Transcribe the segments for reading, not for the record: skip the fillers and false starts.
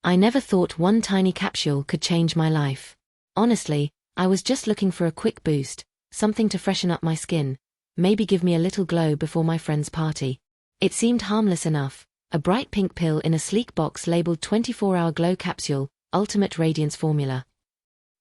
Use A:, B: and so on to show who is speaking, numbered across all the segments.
A: I never thought one tiny capsule could change my life. Honestly, I was just looking for a quick boost, something to freshen up my skin, maybe give me a little glow before my friend's party. It seemed harmless enough, a bright pink pill in a sleek box labeled 24-hour glow capsule, ultimate radiance formula.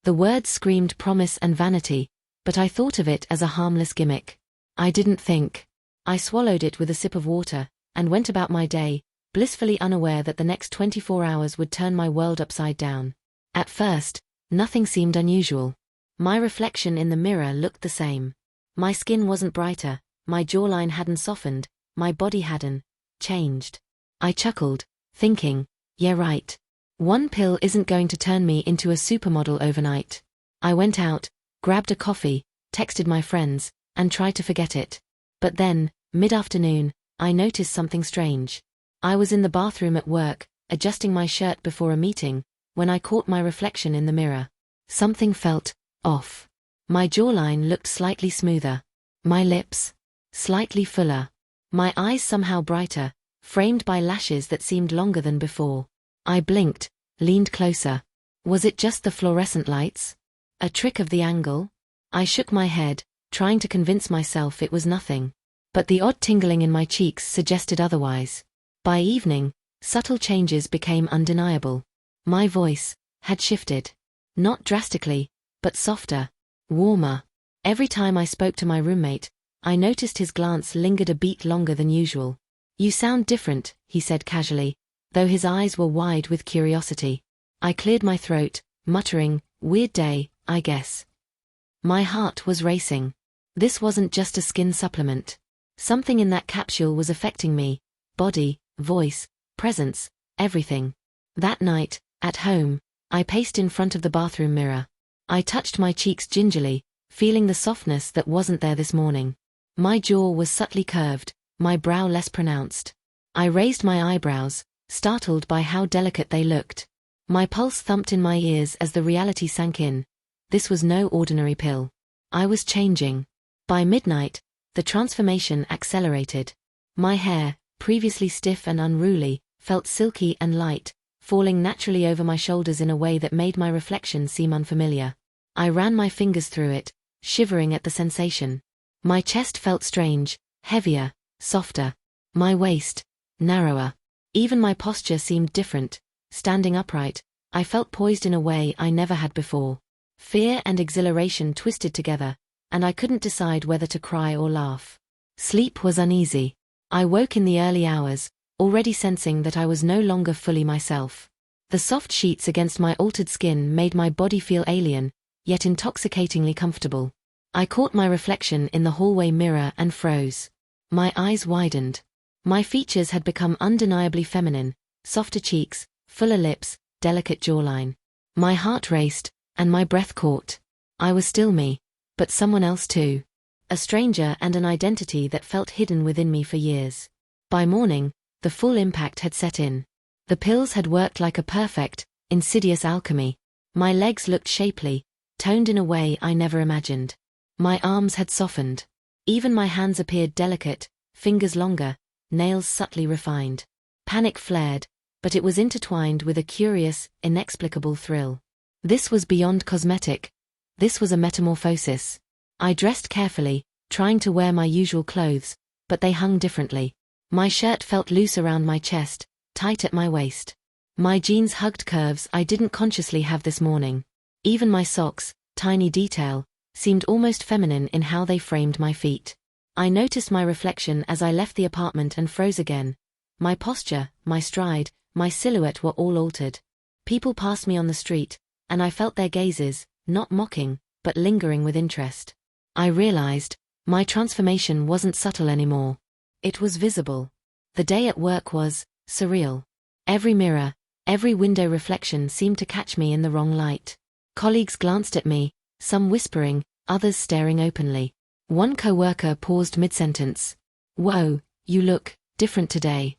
A: The words screamed promise and vanity, but I thought of it as a harmless gimmick. I didn't think. I swallowed it with a sip of water, and went about my day, blissfully unaware that the next 24 hours would turn my world upside down. At first, nothing seemed unusual. My reflection in the mirror looked the same. My skin wasn't brighter, my jawline hadn't softened, my body hadn't changed. I chuckled, thinking, yeah right. One pill isn't going to turn me into a supermodel overnight. I went out, grabbed a coffee, texted my friends, and tried to forget it. But then, mid-afternoon, I noticed something strange. I was in the bathroom at work, adjusting my shirt before a meeting, when I caught my reflection in the mirror. Something felt off. My jawline looked slightly smoother. My lips slightly fuller. My eyes somehow brighter, framed by lashes that seemed longer than before. I blinked, leaned closer. Was it just the fluorescent lights? A trick of the angle? I shook my head, trying to convince myself it was nothing. But the odd tingling in my cheeks suggested otherwise. By evening, subtle changes became undeniable. My voice had shifted. Not drastically, but softer, warmer. Every time I spoke to my roommate, I noticed his glance lingered a beat longer than usual. You sound different, he said casually, though his eyes were wide with curiosity. I cleared my throat, muttering, weird day, I guess. My heart was racing. This wasn't just a skin supplement. Something in that capsule was affecting me. Body, voice, presence, everything. That night, at home, I paced in front of the bathroom mirror. I touched my cheeks gingerly, feeling the softness that wasn't there this morning. My jaw was subtly curved, my brow less pronounced. I raised my eyebrows, startled by how delicate they looked. My pulse thumped in my ears as the reality sank in. This was no ordinary pill. I was changing. By midnight, the transformation accelerated. My hair, previously stiff and unruly, felt silky and light, falling naturally over my shoulders in a way that made my reflection seem unfamiliar. I ran my fingers through it, shivering at the sensation. My chest felt strange, heavier, softer. My waist, narrower. Even my posture seemed different. Standing upright, I felt poised in a way I never had before. Fear and exhilaration twisted together, and I couldn't decide whether to cry or laugh. Sleep was uneasy. I woke in the early hours, already sensing that I was no longer fully myself. The soft sheets against my altered skin made my body feel alien, yet intoxicatingly comfortable. I caught my reflection in the hallway mirror and froze. My eyes widened. My features had become undeniably feminine, softer cheeks, fuller lips, delicate jawline. My heart raced, and my breath caught. I was still me, but someone else too. A stranger and an identity that felt hidden within me for years. By morning, the full impact had set in. The pills had worked like a perfect, insidious alchemy. My legs looked shapely, toned in a way I never imagined. My arms had softened. Even my hands appeared delicate, fingers longer, nails subtly refined. Panic flared, but it was intertwined with a curious, inexplicable thrill. This was beyond cosmetic. This was a metamorphosis. I dressed carefully, trying to wear my usual clothes, but they hung differently. My shirt felt loose around my chest, tight at my waist. My jeans hugged curves I didn't consciously have this morning. Even my socks, tiny detail, seemed almost feminine in how they framed my feet. I noticed my reflection as I left the apartment and froze again. My posture, my stride, my silhouette were all altered. People passed me on the street, and I felt their gazes, not mocking, but lingering with interest. I realized, my transformation wasn't subtle anymore. It was visible. The day at work was surreal. Every mirror, every window reflection seemed to catch me in the wrong light. Colleagues glanced at me, some whispering, others staring openly. One coworker paused mid-sentence. "Whoa, you look different today."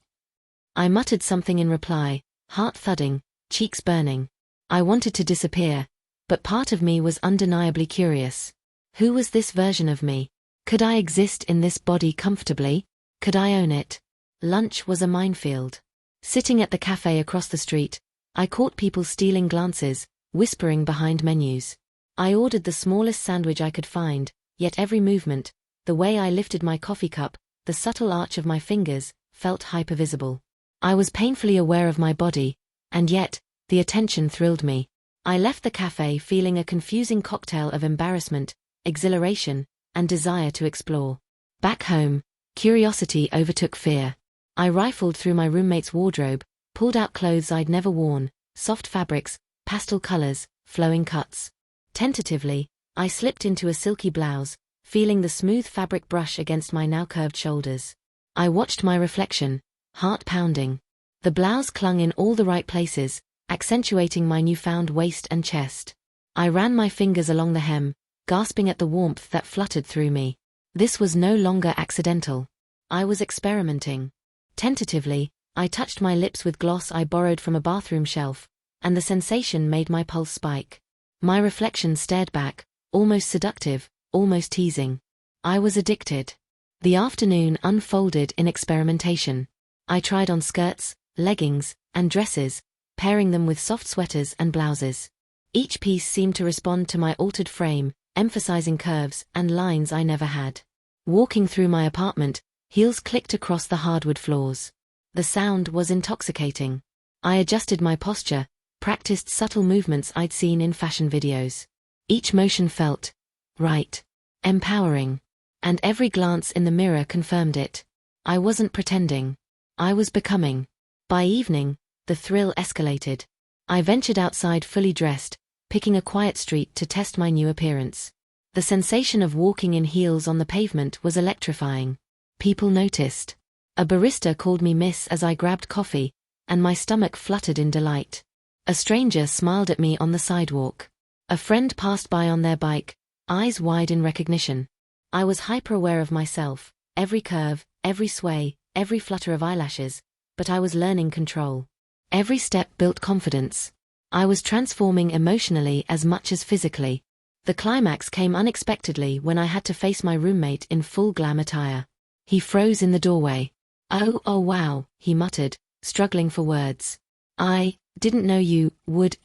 A: I muttered something in reply, heart thudding, cheeks burning. I wanted to disappear, but part of me was undeniably curious. Who was this version of me? Could I exist in this body comfortably? Could I own it? Lunch was a minefield. Sitting at the cafe across the street, I caught people stealing glances, whispering behind menus. I ordered the smallest sandwich I could find, yet every movement, the way I lifted my coffee cup, the subtle arch of my fingers, felt hypervisible. I was painfully aware of my body, and yet, the attention thrilled me. I left the cafe feeling a confusing cocktail of embarrassment, exhilaration, and desire to explore. Back home, curiosity overtook fear. I rifled through my roommate's wardrobe, pulled out clothes I'd never worn, soft fabrics, pastel colors, flowing cuts. Tentatively, I slipped into a silky blouse, feeling the smooth fabric brush against my now curved shoulders. I watched my reflection, heart pounding. The blouse clung in all the right places, accentuating my newfound waist and chest. I ran my fingers along the hem, gasping at the warmth that fluttered through me. This was no longer accidental. I was experimenting. Tentatively, I touched my lips with gloss I borrowed from a bathroom shelf, and the sensation made my pulse spike. My reflection stared back, almost seductive, almost teasing. I was addicted. The afternoon unfolded in experimentation. I tried on skirts, leggings, and dresses, pairing them with soft sweaters and blouses. Each piece seemed to respond to my altered frame, emphasizing curves and lines I never had. Walking through my apartment, heels clicked across the hardwood floors. The sound was intoxicating. I adjusted my posture, practiced subtle movements I'd seen in fashion videos. Each motion felt right, empowering, and every glance in the mirror confirmed it. I wasn't pretending. I was becoming. By evening, the thrill escalated. I ventured outside fully dressed, picking a quiet street to test my new appearance. The sensation of walking in heels on the pavement was electrifying. People noticed. A barista called me miss as I grabbed coffee, and my stomach fluttered in delight. A stranger smiled at me on the sidewalk. A friend passed by on their bike, eyes wide in recognition. I was hyper-aware of myself, every curve, every sway, every flutter of eyelashes, but I was learning control. Every step built confidence. I was transforming emotionally as much as physically. The climax came unexpectedly when I had to face my roommate in full glam attire. He froze in the doorway. Oh wow, he muttered, struggling for words. I didn't know you would,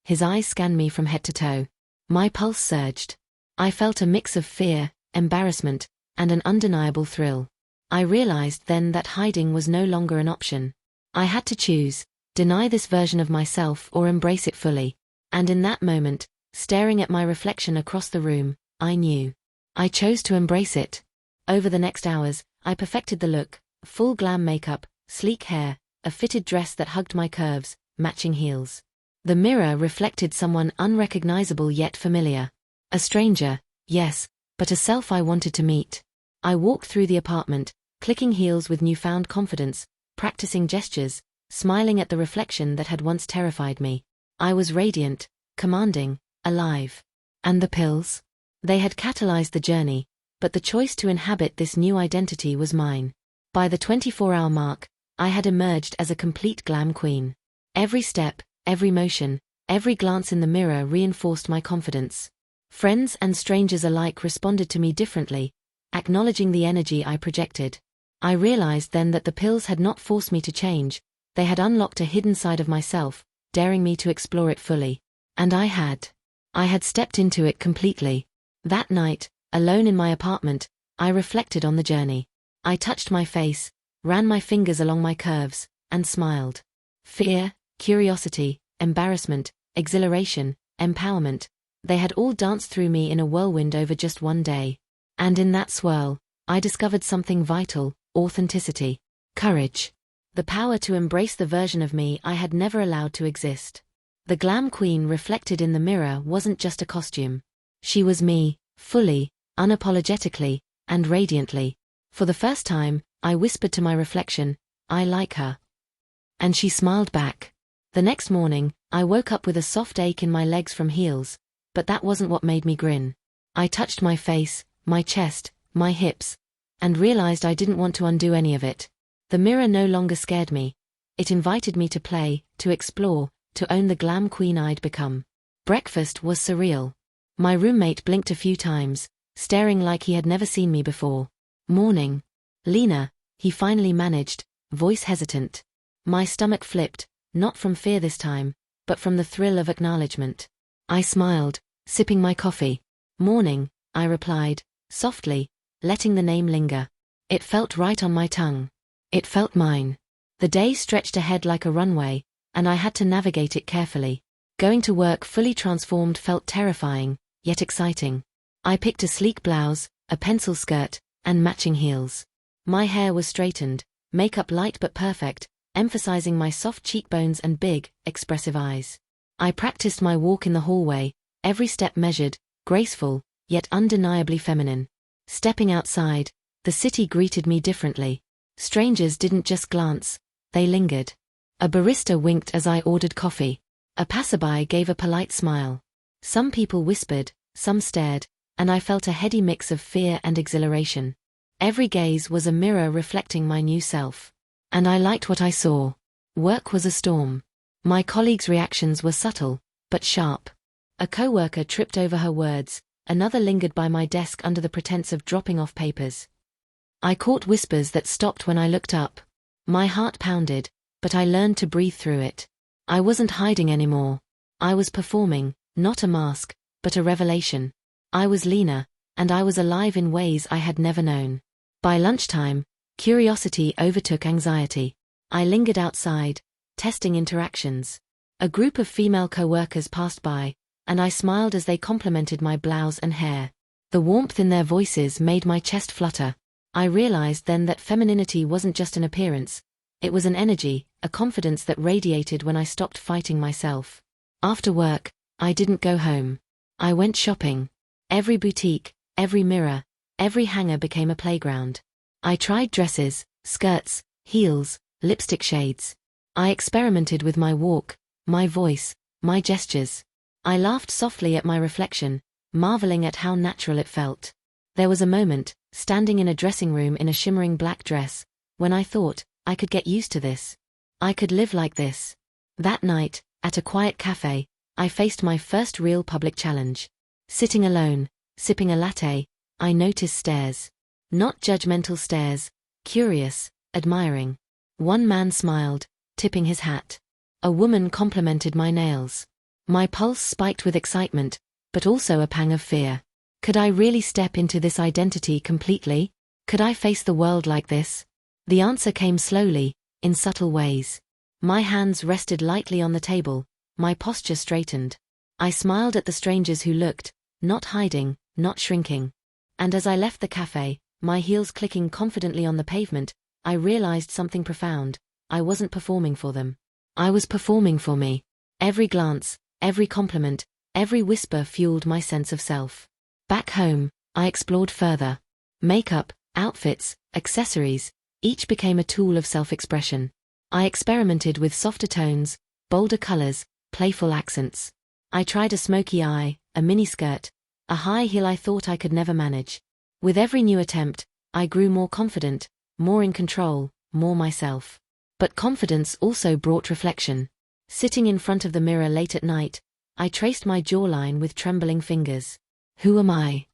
A: His eyes scanned me from head to toe. My pulse surged. I felt a mix of fear, embarrassment, and an undeniable thrill. I realized then that hiding was no longer an option. I had to choose, deny this version of myself or embrace it fully. And in that moment, staring at my reflection across the room, I knew. I chose to embrace it. Over the next hours, I perfected the look, full glam makeup, sleek hair, a fitted dress that hugged my curves, matching heels. The mirror reflected someone unrecognizable yet familiar. A stranger, yes, but a self I wanted to meet. I walked through the apartment, clicking heels with newfound confidence, practicing gestures, smiling at the reflection that had once terrified me. I was radiant, commanding, alive. And the pills? They had catalyzed the journey, but the choice to inhabit this new identity was mine. By the 24-hour mark, I had emerged as a complete glam queen. Every step, every motion, every glance in the mirror reinforced my confidence. Friends and strangers alike responded to me differently, acknowledging the energy I projected. I realized then that the pills had not forced me to change, they had unlocked a hidden side of myself, daring me to explore it fully. And I had. I had stepped into it completely. That night, alone in my apartment, I reflected on the journey. I touched my face, ran my fingers along my curves, and smiled. Fear, curiosity, embarrassment, exhilaration, empowerment, they had all danced through me in a whirlwind over just one day. And in that swirl, I discovered something vital: authenticity, courage, the power to embrace the version of me I had never allowed to exist. The glam queen reflected in the mirror wasn't just a costume. She was me, fully, unapologetically, and radiantly. For the first time, I whispered to my reflection, "I like her." And she smiled back. The next morning, I woke up with a soft ache in my legs from heels, but that wasn't what made me grin. I touched my face, my chest, my hips, and realized I didn't want to undo any of it. The mirror no longer scared me. It invited me to play, to explore, to own the glam queen I'd become. Breakfast was surreal. My roommate blinked a few times, staring like he had never seen me before. Morning. Lena, he finally managed, voice hesitant. My stomach flipped, not from fear this time, but from the thrill of acknowledgement. I smiled, sipping my coffee. Morning, I replied, softly, letting the name linger. It felt right on my tongue. It felt mine. The day stretched ahead like a runway, and I had to navigate it carefully. Going to work fully transformed felt terrifying, yet exciting. I picked a sleek blouse, a pencil skirt, and matching heels. My hair was straightened, makeup light but perfect, emphasizing my soft cheekbones and big, expressive eyes. I practiced my walk in the hallway, every step measured, graceful, yet undeniably feminine. Stepping outside, the city greeted me differently. Strangers didn't just glance, they lingered. A barista winked as I ordered coffee. A passerby gave a polite smile. Some people whispered, some stared, and I felt a heady mix of fear and exhilaration. Every gaze was a mirror reflecting my new self. And I liked what I saw. Work was a storm. My colleagues' reactions were subtle, but sharp. A coworker tripped over her words, another lingered by my desk under the pretense of dropping off papers. I caught whispers that stopped when I looked up. My heart pounded, but I learned to breathe through it. I wasn't hiding anymore. I was performing, not a mask, but a revelation. I was leaner, and I was alive in ways I had never known. By lunchtime, curiosity overtook anxiety. I lingered outside, testing interactions. A group of female co-workers passed by, and I smiled as they complimented my blouse and hair. The warmth in their voices made my chest flutter. I realized then that femininity wasn't just an appearance. It was an energy, a confidence that radiated when I stopped fighting myself. After work, I didn't go home. I went shopping. Every boutique, every mirror, every hanger became a playground. I tried dresses, skirts, heels, lipstick shades. I experimented with my walk, my voice, my gestures. I laughed softly at my reflection, marveling at how natural it felt. There was a moment, standing in a dressing room in a shimmering black dress, when I thought, I could get used to this. I could live like this. That night, at a quiet cafe, I faced my first real public challenge. Sitting alone, sipping a latte, I noticed stares. Not judgmental stares, curious, admiring. One man smiled, tipping his hat. A woman complimented my nails. My pulse spiked with excitement, but also a pang of fear. Could I really step into this identity completely? Could I face the world like this? The answer came slowly, in subtle ways. My hands rested lightly on the table, my posture straightened. I smiled at the strangers who looked, not hiding, not shrinking. And as I left the cafe, my heels clicking confidently on the pavement, I realized something profound. I wasn't performing for them. I was performing for me. Every glance, every compliment, every whisper fueled my sense of self. Back home, I explored further. Makeup, outfits, accessories, each became a tool of self-expression. I experimented with softer tones, bolder colors, playful accents. I tried a smoky eye, a miniskirt, a high heel I thought I could never manage. With every new attempt, I grew more confident, more in control, more myself. But confidence also brought reflection. Sitting in front of the mirror late at night, I traced my jawline with trembling fingers. Who am I?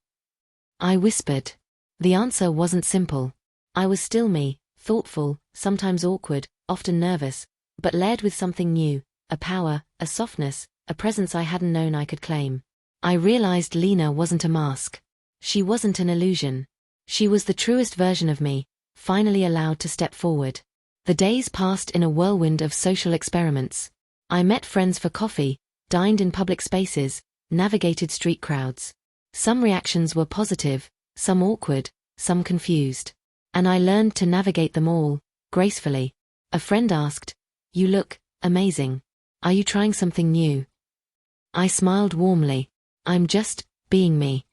A: I whispered. The answer wasn't simple. I was still me, thoughtful, sometimes awkward, often nervous, but layered with something new, a power, a softness, a presence I hadn't known I could claim. I realized Lena wasn't a mask. She wasn't an illusion. She was the truest version of me, finally allowed to step forward. The days passed in a whirlwind of social experiments. I met friends for coffee, dined in public spaces, navigated street crowds. Some reactions were positive, some awkward, some confused. And I learned to navigate them all, gracefully. A friend asked, "You look amazing. Are you trying something new?" I smiled warmly. I'm just being me.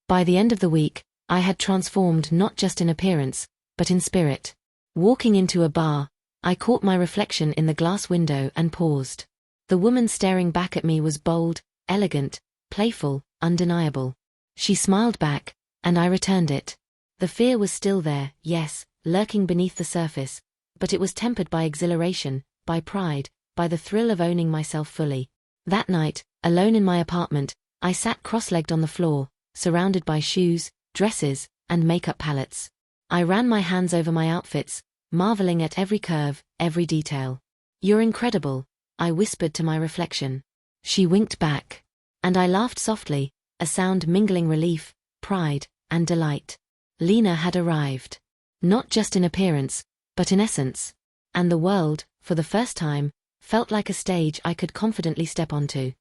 A: By the end of the week, I had transformed not just in appearance, but in spirit. Walking into a bar, I caught my reflection in the glass window and paused. The woman staring back at me was bold, elegant, playful, undeniable. She smiled back, and I returned it. The fear was still there, yes, lurking beneath the surface, but it was tempered by exhilaration, by pride, by the thrill of owning myself fully. That night, alone in my apartment, I sat cross-legged on the floor, surrounded by shoes, dresses, and makeup palettes. I ran my hands over my outfits, marveling at every curve, every detail. You're incredible, I whispered to my reflection. She winked back. And I laughed softly, a sound mingling relief, pride, and delight. Lena had arrived. Not just in appearance, but in essence. And the world, for the first time, felt like a stage I could confidently step onto.